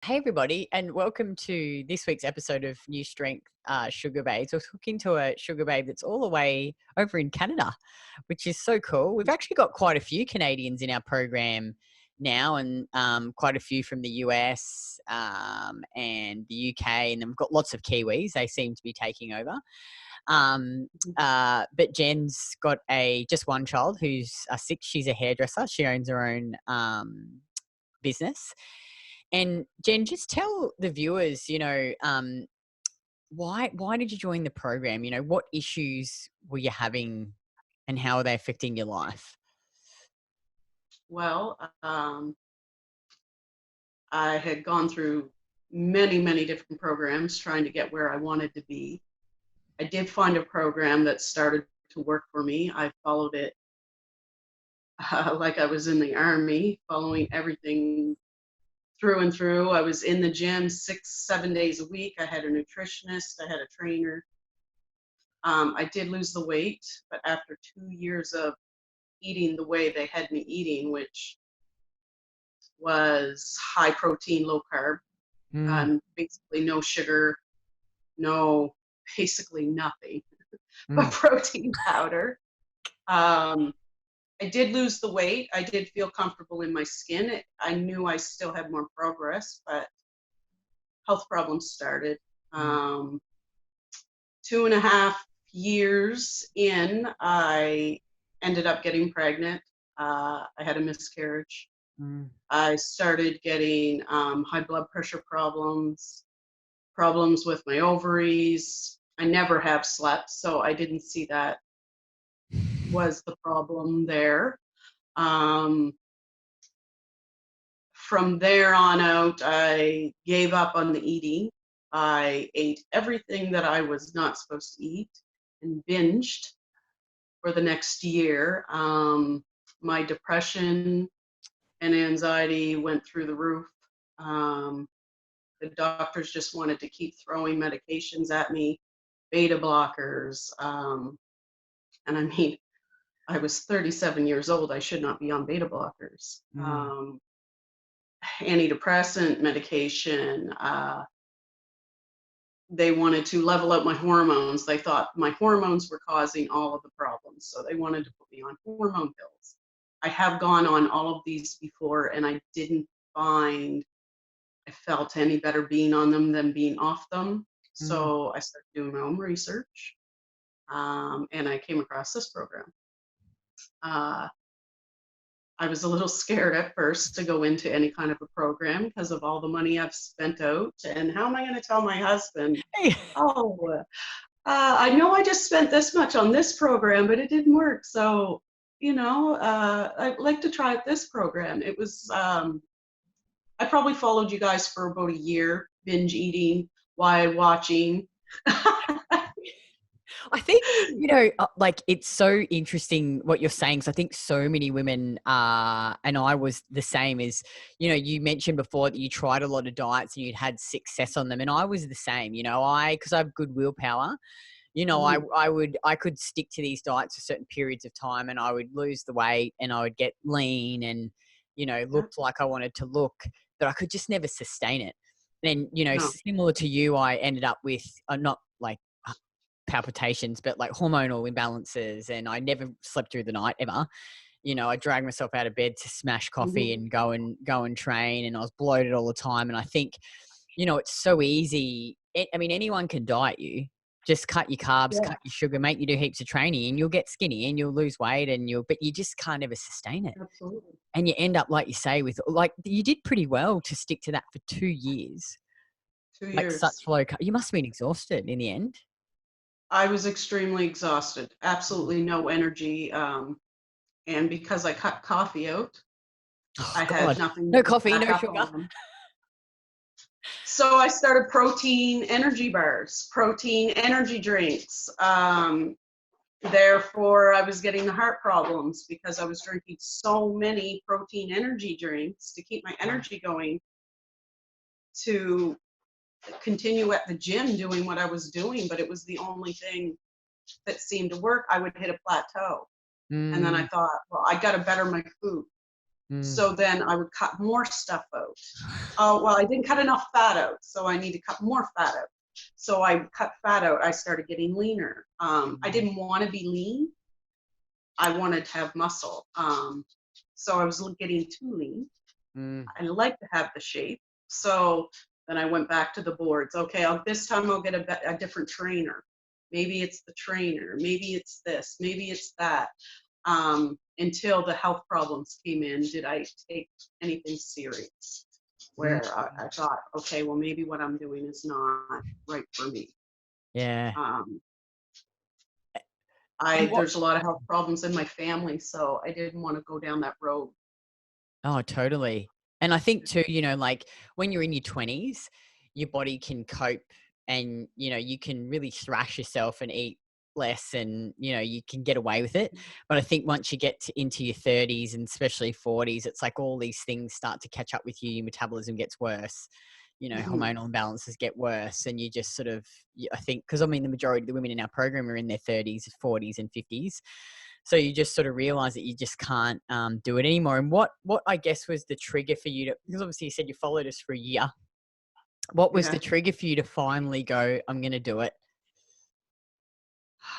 Hey everybody, and welcome to this week's episode of New Strength Sugar Babes. We're talking to a sugar babe that's all the way over in Canada, which is so cool. We've actually got quite a few Canadians in our program now, and quite a few from the US and the UK, and then we've got lots of Kiwis. They seem to be taking over. But Jen's got just one child who's 6. She's a hairdresser. She owns her own business. And Jen, just tell the viewers, why did you join the program? What issues were you having and how are they affecting your life? Well, I had gone through many, many different programs trying to get where I wanted to be. I did find a program that started to work for me. I followed it like I was in the army, following everything through and through. I was in the gym 6, 7 days a week. I had a nutritionist, I had a trainer. I did lose the weight, but after 2 years of eating the way they had me eating, which was high protein, low carb, Mm, basically no sugar, no, basically nothing but mm, protein powder. Um, I did lose the weight. I did feel comfortable in my skin. I knew I still had more progress, but health problems started. mm, Um, 2.5 years in, I ended up getting pregnant. I had a miscarriage. mm, I started getting high blood pressure problems with my ovaries. I never have slept, so I didn't see that was the problem there. Um, from there on out, I gave up on the eating. I ate everything that I was not supposed to eat and binged for the next year. My depression and anxiety went through the roof. Um, the doctors just wanted to keep throwing medications at me, beta blockers. And I mean, I was 37 years old. I should not be on beta blockers. mm, Antidepressant medication. They wanted to level out my hormones. They thought my hormones were causing all of the problems. So they wanted to put me on hormone pills. I have gone on all of these before, and I didn't find I felt any better being on them than being off them. mm. So I started doing my own research, and I came across this program. Uh, I was a little scared at first to go into any kind of a program because of all the money I've spent out. And how am I going to tell my husband, oh, I know I just spent this much on this program, but it didn't work. So, I'd like to try this program. It was, I probably followed you guys for about a year, binge eating, while watching. I think, like it's so interesting what you're saying. So I think so many women and I was the same as, you mentioned before that you tried a lot of diets and you'd had success on them. And I was the same, because I have good willpower. Mhm. I could stick to these diets for certain periods of time and I would lose the weight and I would get lean and, Yeah, looked like I wanted to look, but I could just never sustain it. And, no. similar to you, I ended up with not like palpitations, but like hormonal imbalances. And I never slept through the night ever. I dragged myself out of bed to smash coffee Mhm. and go and train. And I was bloated all the time. And I think, it's so easy. I mean, anyone can diet you. Just cut your carbs, Yeah, cut your sugar, make you do heaps of training and you'll get skinny and you'll lose weight but you just can't ever sustain it. absolutely. And you end up, like you say, with like, you did pretty well to stick to that for 2 years, two like such years. you must have been exhausted in the end. I was extremely exhausted, absolutely no energy. And because I cut coffee out, Oh I had God, nothing no to coffee, back no up sugar. on. So I started protein energy bars, protein energy drinks. Therefore, I was getting the heart problems because I was drinking so many protein energy drinks to keep my energy going to continue at the gym doing what I was doing, but it was the only thing that seemed to work. I would hit a plateau. And then I Mm, thought, well, I got to better my food. Mm. So then I would cut more stuff out. Oh, well, I didn't cut enough fat out, so I need to cut more fat out. So I cut fat out. I started getting leaner. I didn't want to be lean. I wanted to have muscle. So I was getting too lean. Mm. I like to have the shape. So then I went back to the boards. Okay, this time I'll get a different trainer. Maybe it's the trainer. Maybe it's this. Maybe it's that. Until the health problems came in, did I take anything serious? Mm. Where I thought, okay, well, maybe what I'm doing is not right for me. Yeah. Um, And what? there's a lot of health problems in my family, so I didn't want to go down that road. Oh, totally. And I think too, like when you're in your 20s, your body can cope and, you can really thrash yourself and eat less and, you can get away with it. But I think once you get into your 30s and especially 40s, it's like all these things start to catch up with you. Your metabolism gets worse, Mhm. hormonal imbalances get worse. And you just sort of, I think, because I mean, the majority of the women in our program are in their 30s, 40s, and 50s. So you just sort of realize that you just can't do it anymore. And what I guess was the trigger for you to, because obviously you said you followed us for a year. What was the Yeah. trigger for you to finally go, I'm going to do it?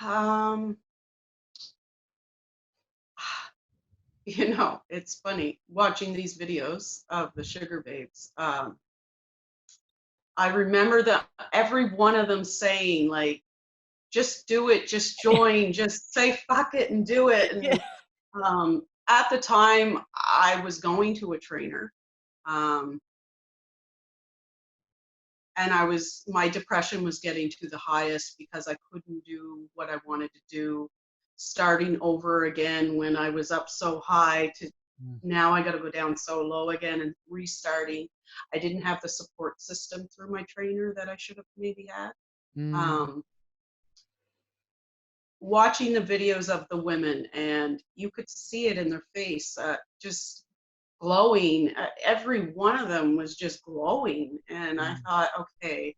Um, it's funny watching these videos of the sugar babes. I remember that every one of them saying like, just do it, just join, just say fuck it and do it. Yeah. And at the time, I was going to a trainer, um, and my depression was getting to the highest because I couldn't do what I wanted to do. Starting over again when I was up so high to Mm. now I got to go down so low again and restarting. I didn't have the support system through my trainer that I should have maybe had. Mm. Um, Watching the videos of the women, and you could see it in their face, just glowing. Every one of them was just glowing. And I Mm. thought, okay,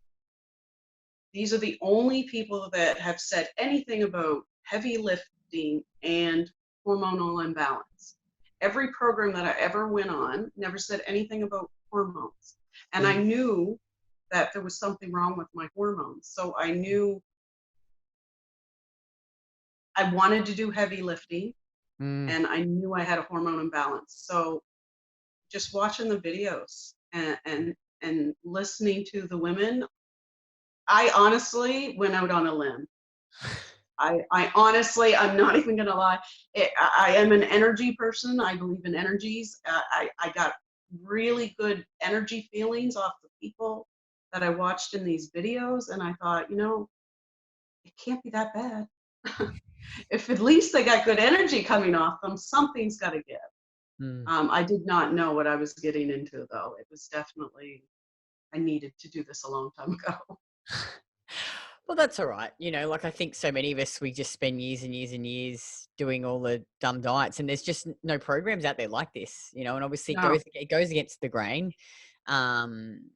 these are the only people that have said anything about heavy lifting and hormonal imbalance. Every program that I ever went on never said anything about hormones. And I Mm. knew that there was something wrong with my hormones. So I knew I wanted to do heavy lifting, Mm. and I knew I had a hormone imbalance. So just watching the videos and listening to the women, I honestly went out on a limb. I honestly, I'm not even gonna lie. I am an energy person. I believe in energies. I got really good energy feelings off the people that I watched in these videos, and I thought, it can't be that bad. If at least they got good energy coming off them, something's got to give. Mm. I did not know what I was getting into, though. It was definitely, I needed to do this a long time ago. Well, that's all right. Like I think so many of us, we just spend years and years and years doing all the dumb diets, and there's just no programs out there like this, and obviously No. it goes against the grain. Um,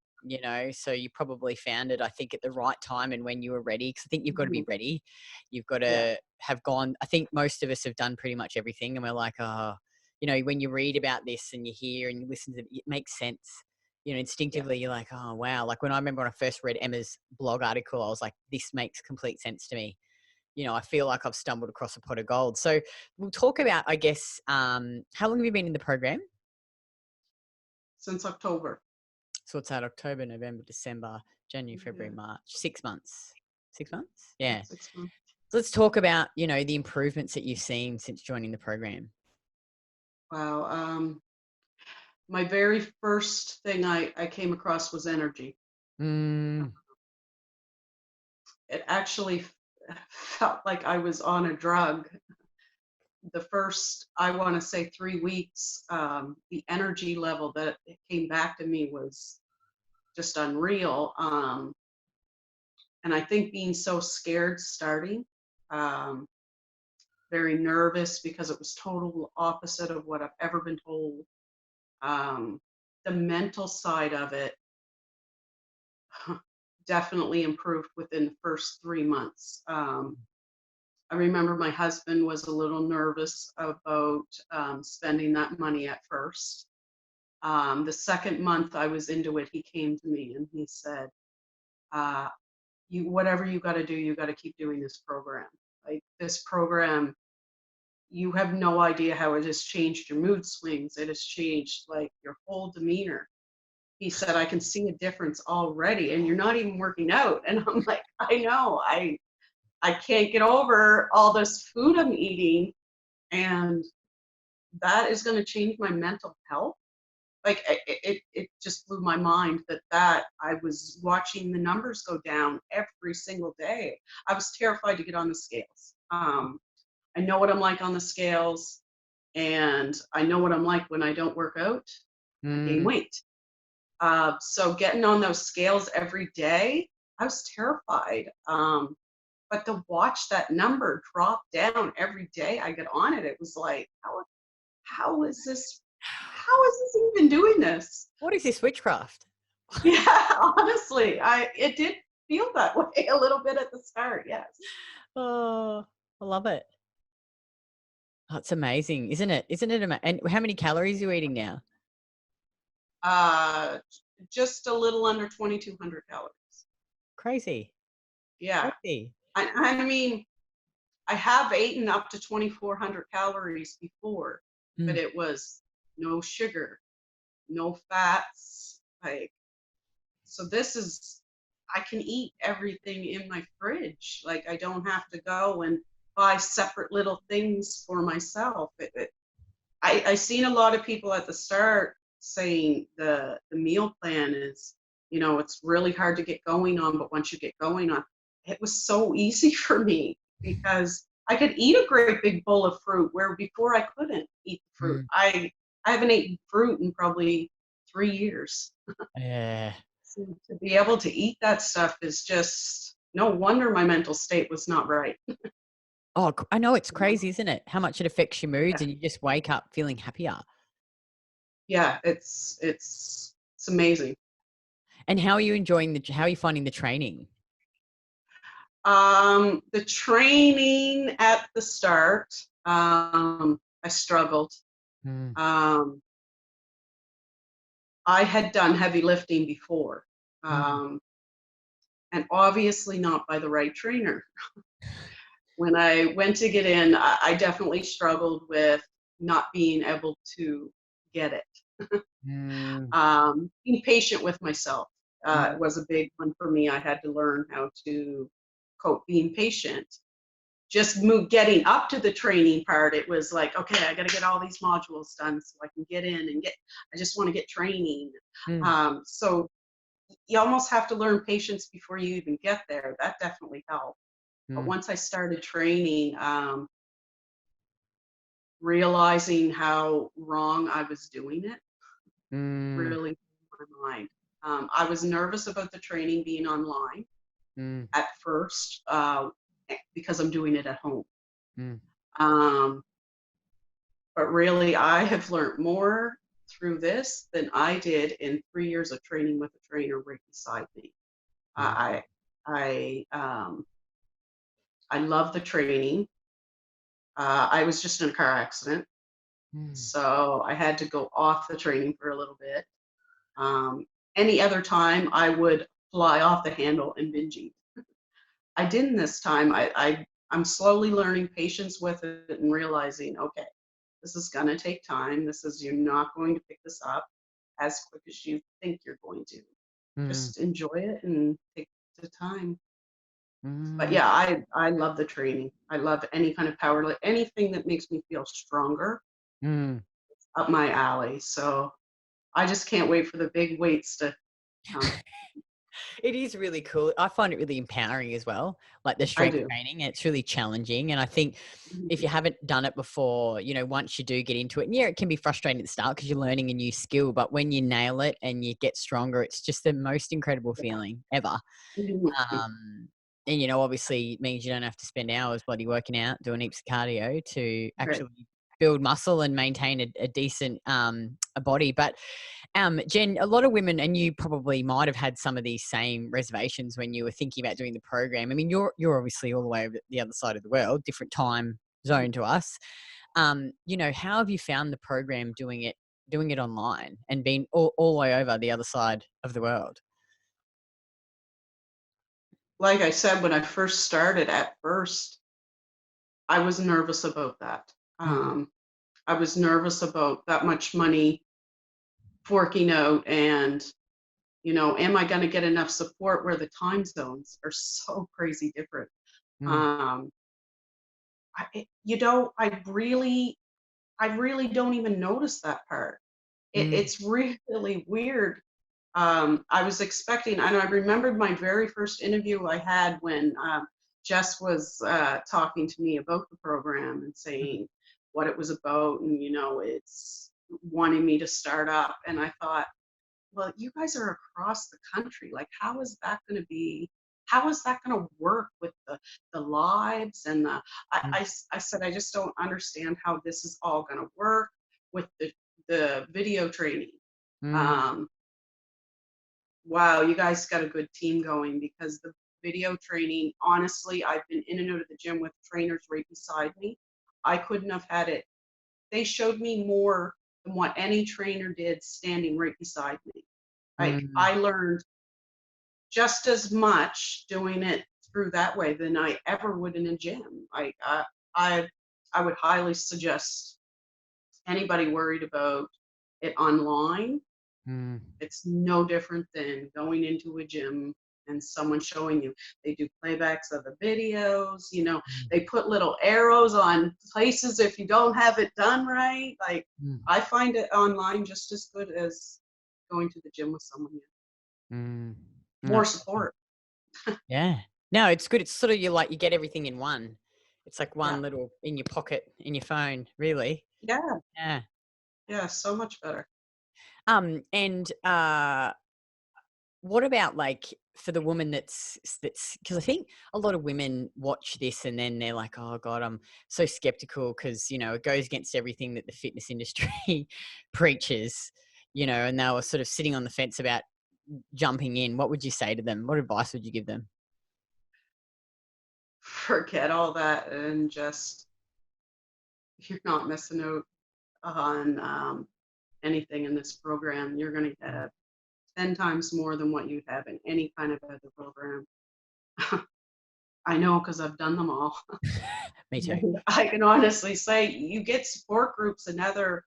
so you probably found it, I think, at the right time and when you were ready. Because I think you've got to be Mhm. ready. You've got Yeah. to have gone. I think most of us have done pretty much everything, and we're like, oh, when you read about this and you hear and you listen to it, it makes sense. Yeah. Instinctively, you're like, oh, wow. Like when I remember when I first read Emma's blog article, I was like, this makes complete sense to me. I feel like I've stumbled across a pot of gold. So we'll talk about, I guess, how long have you been in the program? Since October. So it's out October, November, December, January, February, Yeah. March, 6 months. 6 months? Yeah. 6 months. So let's talk about, the improvements that you've seen since joining the program. Wow. My very first thing I came across was energy. Mm. It actually felt like I was on a drug. The first, I want to say 3 weeks, the energy level that it came back to me was just unreal. And I think being so scared starting, um, very nervous because it was total opposite of what I've ever been told. Um, the mental side of it definitely improved within the first 3 months. I remember my husband was a little nervous about spending that money at first. The second month I was into it, he came to me and he said, uh, "You whatever you got to do, you got to keep doing this program. Like this program, you have no idea how it has changed your mood swings. It has changed like your whole demeanor." He said, "I can see a difference already, and you're not even working out." And I'm like, "I know. I can't get over all this food I'm eating, and that is going to change my mental health." Like it just blew my mind that I was watching the numbers go down every single day. I was terrified to get on the scales. I know what I'm like on the scales, and I know what I'm like when I don't work out. I gain Mm. weight. So getting on those scales every day, I was terrified. But to watch that number drop down every day I get on it, it was like, how is this? How is this even doing this? What is this witchcraft? Yeah, honestly, I it did feel that way a little bit at the start. Yes. Oh, I love it. Oh, it's amazing, isn't it? Isn't it? And how many calories are you eating now? Uh, just a little under 2,200 calories. Crazy, Yeah. crazy. I mean, I have eaten up to 2,400 calories before, but Mm, it was no sugar, no fats. Like, so this is, I can eat everything in my fridge. Like, I don't have to go and buy separate little things for myself. I seen a lot of people at the start saying the meal plan is, it's really hard to get going on, but once you get going on, it was so easy for me because I could eat a great big bowl of fruit where before I couldn't eat the fruit. mm. I haven't eaten fruit in probably 3 years. Yeah. So to be able to eat that stuff is just no wonder my mental state was not right. Oh, I know it's crazy, isn't it? How much it affects your moods, Yeah, and you just wake up feeling happier. yeah, it's amazing. And how are you enjoying how are you finding the training? The training at the start, I struggled. Mm, Um, I had done heavy lifting before, mm, um, and obviously not by the right trainer. When I went to get in, I definitely struggled with not being able to get it. mm, Being patient with myself mm, was a big one for me. I had to learn how to cope being patient. Just getting up to the training part, it was like, okay, I got to get all these modules done so I can get in and I just want to get training. mm, So you almost have to learn patience before you even get there. That definitely helped. But mm, once I started training, realizing how wrong I was doing it mm, really blew my mind. I was nervous about the training being online mm, at first because I'm doing it at home. mm, Um, but really, I have learned more through this than I did in 3 years of training with a trainer right beside me. mm, I I I love the training. I was just in a car accident, mm, so I had to go off the training for a little bit. Any other time, I would fly off the handle and binge eat. I didn't this time. I'm slowly learning patience with it and realizing, okay, this is gonna take time. You're not going to pick this up as quick as you think you're going to. mm, Just enjoy it and take the time. But mm, yeah, I love the training. I love any kind of anything that makes me feel stronger, mm. up my alley. So I just can't wait for the big weights to come. It is really cool. I find it really empowering as well, like the I strength do. training. It's really challenging. And I think if Mhm. you haven't done it before, once you do get into it, and yeah, it can be frustrating at the start because you're learning a new skill. But when you nail it and you get stronger, it's just the most incredible Yeah. feeling ever. Mhm. Um, and obviously it means you don't have to spend hours bloody working out, doing heaps of cardio to Right. actually build muscle and maintain a decent a body. But Jen, a lot of women, and you probably might have had some of these same reservations when you were thinking about doing the program. I mean, you're obviously all the way over the other side of the world, different time zone to us. You know, how have you found the program doing it online and being all the way over the other side of the world? Like I said, when I first started, at first, I was nervous about that. Mm, I was nervous about that much money forking out, and, am I going to get enough support where the time zones are so crazy different? mm, Um, I really don't even notice that part. mm, It's really weird. I was expecting, and I remembered my very first interview I had when Jess was talking to me about the program and mm, saying what it was about, and it's wanting me to start up. And I thought, well, you guys are across the country. Like, how is that going to be? How is that going to work with the lives and mm, I said, I just don't understand how this is all going to work with the video training. mm, Um, wow, you guys got a good team going, because the video training, honestly, I've been in and out of the gym with trainers right beside me. I couldn't have had it. They showed me more than what any trainer did standing right beside me. Like, mm, I learned just as much doing it through that way than I ever would in a gym. I, I would highly suggest anybody worried about it online. mm, It's no different than going into a gym and someone showing you. They do playbacks of the videos, mm, they put little arrows on places if you don't have it done right. Like, mm. I find it online just as good as going to the gym with someone. Mm. No, More support. yeah. No, it's good. It's sort of you get everything in one. It's like Yeah. one little in your pocket in your phone, really. Yeah. Yeah. Yeah. So much better. And what about like for the woman that's because I think a lot of women watch this and then they're like, oh God, I'm so skeptical because it goes against everything that the fitness industry preaches, and they were sort of sitting on the fence about jumping in. What would you say to them? What advice would you give them? Forget all that and just, you're not missing out on anything in this program. You're going to get 10 times more than what you have in any kind of other program. I know, because I've done them all. Me too. I can honestly say you get support groups in other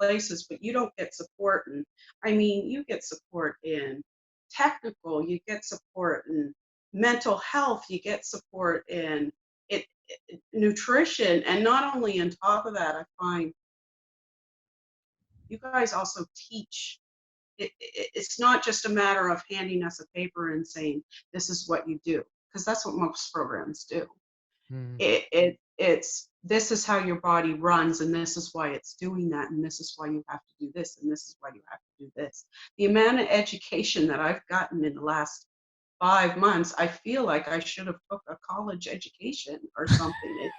places, but you don't get support. And I mean, you get support in technical, you get support in mental health, you get support in nutrition, and not only on top of that, I find you guys also teach. It's not just a matter of handing us a paper and saying this is what you do, because that's what most programs do. Mm, It's this is how your body runs, and this is why it's doing that, and this is why you have to do this, and this is why you have to do this. The amount of education that I've gotten in the last 5 months, I feel like I should have took a college education or something.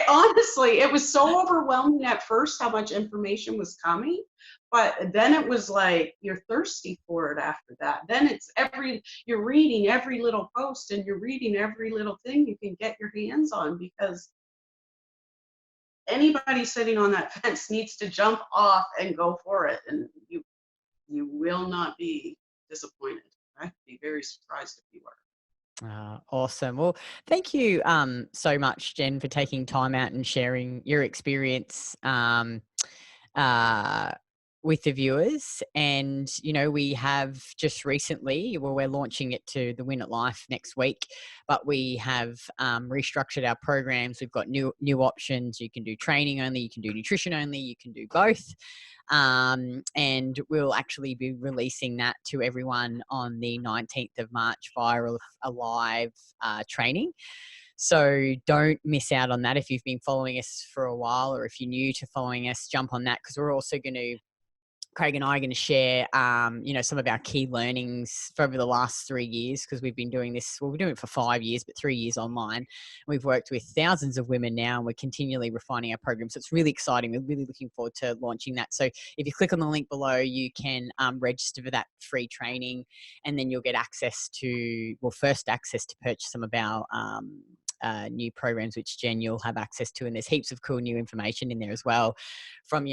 Honestly, it was so overwhelming at first how much information was coming, but then it was like you're thirsty for it after that. Then you're reading every little post and you're reading every little thing you can get your hands on, because anybody sitting on that fence needs to jump off and go for it, and you will not be disappointed. I'd be very surprised if you were. awesome. Well, thank you so much, Jen, for taking time out and sharing your experience uh, with the viewers. And, we have just recently, well, we're launching it to the Win at Life next week, but we have restructured our programs. We've got new options. You can do training only, you can do nutrition only, you can do both. And we'll actually be releasing that to everyone on the 19th of March via a live training. So don't miss out on that. If you've been following us for a while, or if you're new to following us, jump on that, because we're also going to Craig and I are going to share, some of our key learnings for over the last 3 years, because we've been doing this. Well, we're doing it for 5 years, but 3 years online. We've worked with thousands of women now, and we're continually refining our program. So it's really exciting. We're really looking forward to launching that. So if you click on the link below, you can register for that free training, and then you'll get access to, first access to purchase some of our new programs, which Jen, you'll have access to. And there's heaps of cool new information in there as well, from,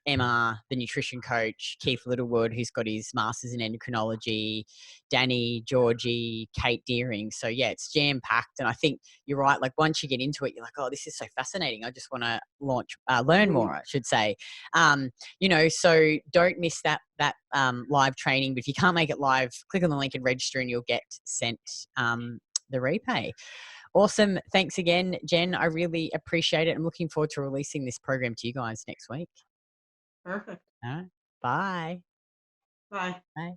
Emma, the nutrition coach, Keith Littlewood, who's got his master's in endocrinology, Danny, Georgie, Kate Deering. So yeah, it's jam packed. And I think you're right. Like, once you get into it, you're like, oh, this is so fascinating. I just want to learn more, I should say. So don't miss that live training. But if you can't make it live, click on the link and register, and you'll get sent the repay. Awesome. Thanks again, Jen. I really appreciate it. I'm looking forward to releasing this program to you guys next week. Perfect. All right. Bye. Bye. Bye.